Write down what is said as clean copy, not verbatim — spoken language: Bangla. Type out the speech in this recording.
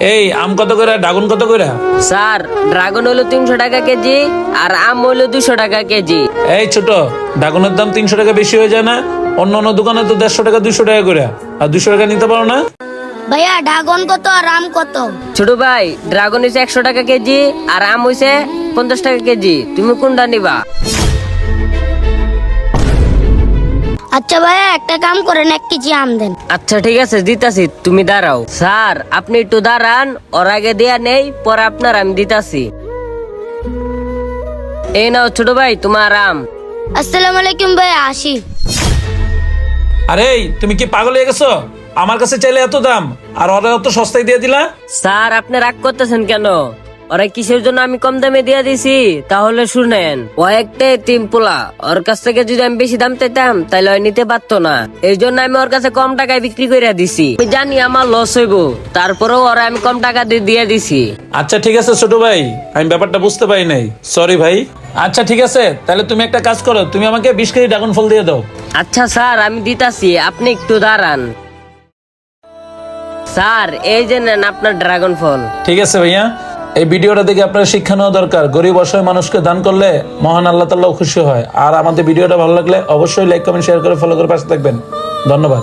এই আম কত করে, ড্রাগন কত করে? স্যার ড্রাগন হলো 300 টাকা কেজি আর আম হলো 200 টাকা কেজি। এই ছোট, ড্রাগনের দাম 300 টাকা বেশি হয়ে যায় না? অন্য অন্য দোকানে তো 150 টাকা 200 টাকা করে, আর 200 টাকা নিতে পারো না? ভাইয়া ড্রাগন কত আর আম কত? ছোট ভাই ড্রাগন হইছে 100 টাকা কেজি আর আম হইছে 50 টাকা কেজি, তুমি কোনটা নিবা? আচ্ছা ভাইয়া একটা কাম করেন, 1 কেজি আম দেন। আচ্ছা ঠিক আছে দিতাছি, তুমি দাঁড়াও। স্যার আপনি একটু দাঁড়ান, ওর আগে দেয়া নেই, পরে আপনার আমি দিতাছি। এই নাও ছোট ভাই তোমার আম। আসসালামু আলাইকুম ভাইয়া, আসি। আরে তুমি কি পাগল হয়ে গেছো? আমার কাছে চাইলে এত দাম, আর ওরা অত সস্তায় দিয়ে দিলা? স্যার আপনি রাগ করতেছেন কেন? ওরা কিসের জন্য আমি কম দামে দিয়ে দিছি তাহলে শুনেন। ও একটা এতিম পোলা, ওর কাছ থেকে যদি আমি বেশি দাম চাইতাম তাহলে ও নিতে পারতো না, এই জন্য আমি ওর কাছে কম টাকায় বিক্রি করে দিছি। আমি জানি আমার লস হইব, তারপরেও ওরা আমি কম টাকা দিয়ে দিছি। আচ্ছা ঠিক আছে ছোট ভাই, আমি ব্যাপারটা বুঝতে পারি নাই, সরি ভাই। আচ্ছা ঠিক আছে, তাহলে তুমি একটা কাজ করো, তুমি আমাকে 20 কেজি ড্রাগন ফল দিয়ে দাও। আচ্ছা স্যার আমি দিতাছি, আপনি একটু দাঁড়ান। স্যার এই যে নেন আপনার ড্রাগন ফল। ঠিক আছে ভাইয়া, এই ভিডিওটা দেখে আপনার শিক্ষা নেওয়া দরকার। গরিব অসহায় মানুষকে দান করলে মহান আল্লাহ তাআলা খুশি হয়। আর আমাদের ভিডিওটা ভালো লাগলে অবশ্যই লাইক কমেন্ট শেয়ার করে ফলো করে পাশে থাকবেন। ধন্যবাদ।